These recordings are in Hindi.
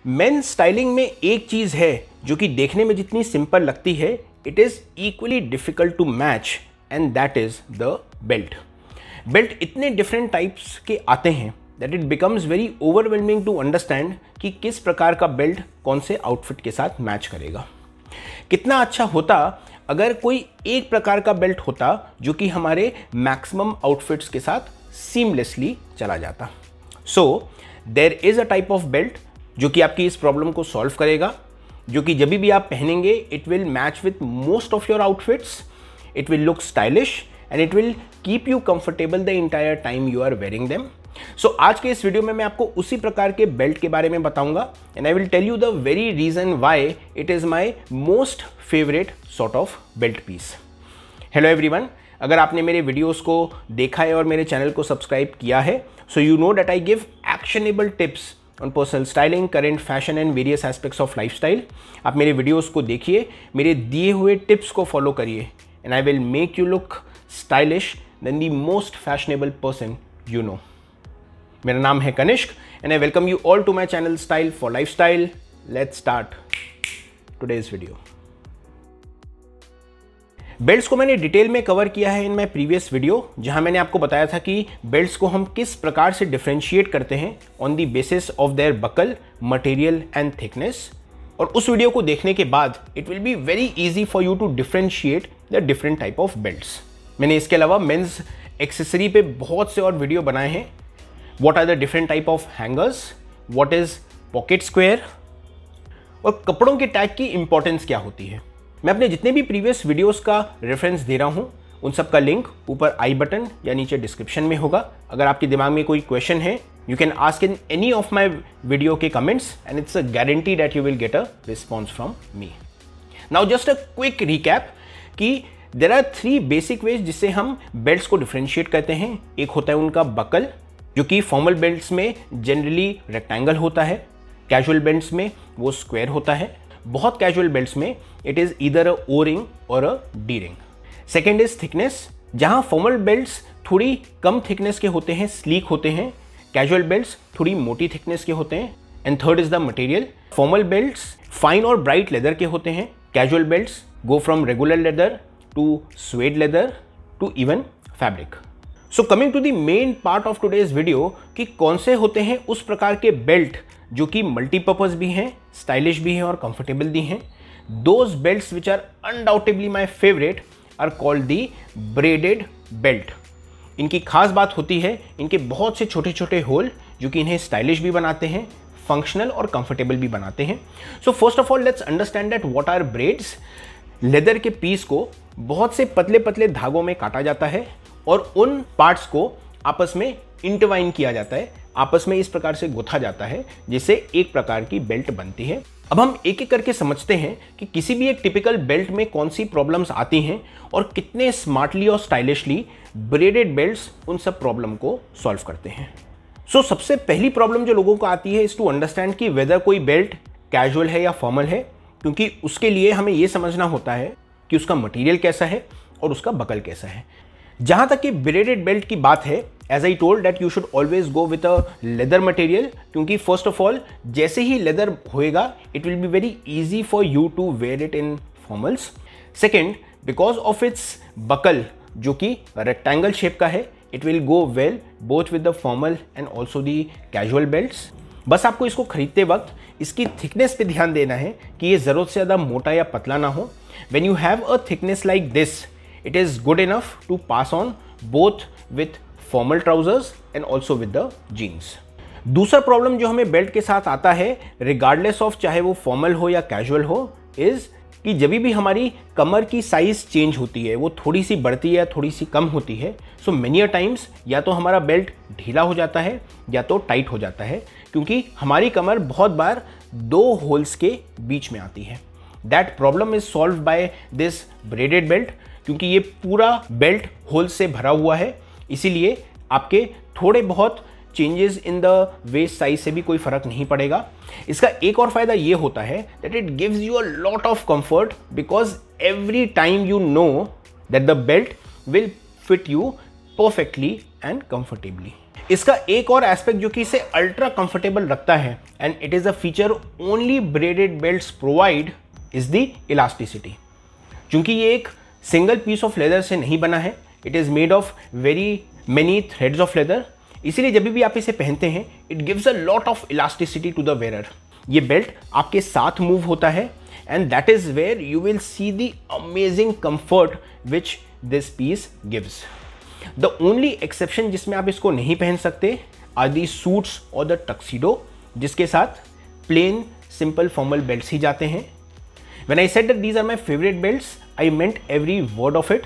मेंस स्टाइलिंग में एक चीज़ है जो कि देखने में जितनी सिंपल लगती है, it is equally difficult to match, and that is the belt. Belt इतने डिफरेंट टाइप्स के आते हैं that it becomes very overwhelming to understand कि किस प्रकार का बेल्ट कौन से आउटफिट के साथ मैच करेगा। कितना अच्छा होता अगर कोई एक प्रकार का बेल्ट होता जो कि हमारे मैक्सिमम आउटफिट्स के साथ सीमलेसली चला जाता। So there is a type of belt जो कि आपकी इस प्रॉब्लम को सॉल्व करेगा, जो कि जब भी आप पहनेंगे it will match with most of your outfits, it will look stylish and it will keep you comfortable the entire time you are wearing them. So आज के इस वीडियो में मैं आपको उसी प्रकार के बेल्ट के बारे में बताऊंगा and I will tell you the very reason why it is my most favourite sort of belt piece. Hello everyone, अगर आपने मेरे वीडियोस को देखा है और मेरे चैनल को सब्सक्राइब किया है, so you know that I give actionable tips on personal styling, current fashion and various aspects of lifestyle. आप मेरे वीडियोस को देखिए, मेरे दिए हुए टिप्स को फॉलो करिए and I will make you look stylish than the most fashionable person you know. मेरा नाम है Kanishk and I welcome you all to my channel style for lifestyle. Let's start today's video. Belts को मैंने डिटेल में कवर किया है इन माई प्रीवियस वीडियो, जहां मैंने आपको बताया था कि बेल्ट्स को हम किस प्रकार से डिफ्रेंशिएट करते हैं on the basis of their buckle, material and thickness. और उस वीडियो को देखने के बाद it will be very easy for you to differentiate the different type of belts. मैंने इसके अलावा मेंस एक्सेसरी पे बहुत से और वीडियो बनाए हैं। What are the different type of hangers, what is pocket square, और कपड़ों के टैग की इंपॉर्टेंस क्या होती है। मैं अपने जितने भी प्रीवियस वीडियोस का रेफरेंस दे रहा हूं उन सब का लिंक ऊपर आई बटन या नीचे डिस्क्रिप्शन में होगा। अगर आपके दिमाग में कोई क्वेश्चन है you can ask in any of my video के comments and it's a guarantee that you will get a response from me. Now just a quick recap कि देयर आर 3 बेसिक वेज जिससे हम बेल्ट्स को डिफ्रेंशिएट करते हैं। एक होता है उनका बकल, जो कि फॉर्मल बेल्ट्स में जनरली रेक्टेंगल होता है, कैजुअल बेल्ट्स में वो स्क्वायर होता है, बहुत कैजुअल बेल्ट्स में it is either a O ring और a D ring. Second is thickness, जहां फॉर्मल बेल्ट्स थोड़ी कम थिकनेस के होते हैं, स्लीक होते हैं, कैजुअल बेल्ट्स थोड़ी मोटी थिकनेस के होते हैं। And third is the material, formal belts fine और ब्राइट लेदर के होते हैं, casual belts go from regular leather to suede leather to even fabric. So coming to the main part of today's video कि कौन से होते हैं उस प्रकार के बेल्ट जो कि मल्टीपर्पज भी हैं, स्टाइलिश भी हैं और कंफर्टेबल भी हैं। Those belts which are undoubtedly my favourite are called the braided belt. इनकी खास बात होती है इनके बहुत से छोटे छोटे होल जो कि इन्हें स्टाइलिश भी बनाते हैं, फंक्शनल और कंफर्टेबल भी बनाते हैं। So first of all let's understand that what are braids. Leather के पीस को बहुत से पतले पतले धागों में काटा जाता है और उन पार्ट्स को आपस में इंटरवाइन किया जाता है, आपस में इस प्रकार से गुथा जाता है जिससे एक प्रकार की बेल्ट बनती है। अब हम एक एक करके समझते हैं कि किसी भी एक टिपिकल बेल्ट में कौन सी प्रॉब्लम्स आती हैं और कितने स्मार्टली और स्टाइलिशली ब्रेडेड बेल्ट्स उन सब प्रॉब्लम को सॉल्व करते हैं। सो सबसे पहली प्रॉब्लम जो लोगों को आती है इज टू अंडरस्टैंड कि वेदर कोई बेल्ट कैजुअल है या फॉर्मल है, क्योंकि उसके लिए हमें यह समझना होता है कि उसका मटेरियल कैसा है और उसका बकल कैसा है। जहां तक कि ब्रेडेड बेल्ट की बात है, as I told that you should always go with a leather material, क्योंकि फर्स्ट ऑफ ऑल जैसे ही लेदर होएगा it will be very easy for you to wear it in formals. Second, because of its buckle जो कि रेक्टेंगल शेप का है, it will go well both with the formal and also the casual belts. बस आपको इसको खरीदते वक्त इसकी थिकनेस पे ध्यान देना है कि ये ज़रूरत से ज़्यादा मोटा या पतला ना हो। When you have a thickness like this it is good enough to pass on both with formal trousers and also with the jeans. दूसरा प्रॉब्लम जो हमें बेल्ट के साथ आता है रिगार्डलेस ऑफ चाहे वो फॉर्मल हो या कैजुअल हो, इज कि जब भी हमारी कमर की साइज चेंज होती है, वो थोड़ी सी बढ़ती है या थोड़ी सी कम होती है, सो मेनी अ टाइम्स या तो हमारा बेल्ट ढीला हो जाता है या तो टाइट हो जाता है, क्योंकि हमारी कमर बहुत बार 2 होल्स के बीच में आती है। That problem is solve by this braided belt, क्योंकि ये पूरा बेल्ट होल से भरा हुआ है, इसीलिए आपके थोड़े बहुत changes in the waste size से भी कोई फर्क नहीं पड़ेगा। इसका एक और फायदा ये होता है that it gives you a lot of comfort, because every time you know that the belt will fit you perfectly and comfortably. इसका एक और एस्पेक्ट जो कि इसे अल्ट्रा कंफर्टेबल रखता है, and it is a feature only braided belts provide, is the elasticity. क्योंकि ये एक सिंगल पीस ऑफ लेदर से नहीं बना है, it is made of very many threads of leather, इसीलिए जब भी आप इसे पहनते हैं it gives a lot of elasticity to the wearer. ये बेल्ट आपके साथ मूव होता है, and that is where you will see the amazing comfort which this piece gives. The only exception जिसमें आप इसको नहीं पहन सकते आर दी सूट्स और द टक्सीडो, जिसके साथ प्लेन सिंपल फॉर्मल बेल्ट्स ही जाते हैं। When I said that these are my favorite belts, I meant every word of it।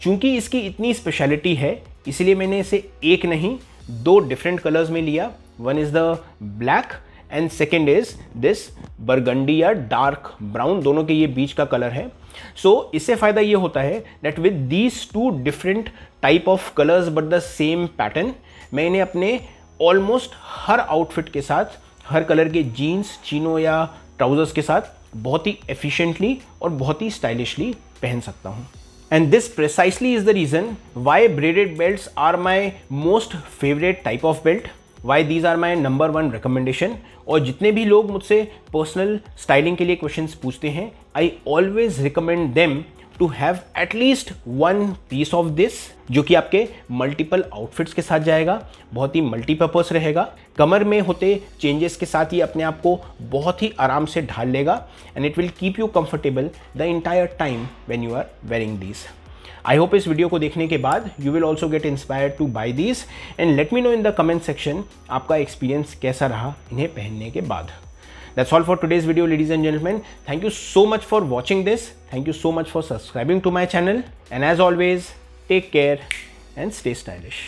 चूंकि इसकी इतनी स्पेशलिटी है इसलिए मैंने इसे एक नहीं 2 डिफरेंट कलर्स में लिया। One is the black and second is this burgundy या डार्क ब्राउन, दोनों के ये बीच का कलर है। सो इससे फ़ायदा ये होता है that with these 2 different type of colours but the same pattern, मैं इन्हें अपने ऑलमोस्ट हर आउटफिट के साथ, हर कलर के जीन्स, चीनो या ट्राउजर्स के साथ बहुत ही एफिशिएंटली और बहुत ही स्टाइलिशली पहन सकता हूँ। And this precisely is the reason why braided belts are my most favourite type of belt, why these are my number 1 recommendation. और जितने भी लोग मुझसे पर्सनल स्टाइलिंग के लिए क्वेश्चंस पूछते हैं, I always recommend them to have at least 1 piece of this, जो कि आपके मल्टीपल आउटफिट्स के साथ जाएगा, बहुत ही मल्टीपर्पस रहेगा। कमर में होते चेंजेस के साथ ये अपने आप को बहुत ही आराम से ढाल लेगा, and it will keep you comfortable the entire time when you are wearing these. I hope इस वीडियो को देखने के बाद you will also get inspired to buy these, and let me know in the comment section आपका एक्सपीरियंस कैसा रहा इन्हें पहनने के बाद। That's all for today's video, ladies and gentlemen. Thank you so much for watching this. Thank you so much for subscribing to my channel. And as always, take care and stay stylish.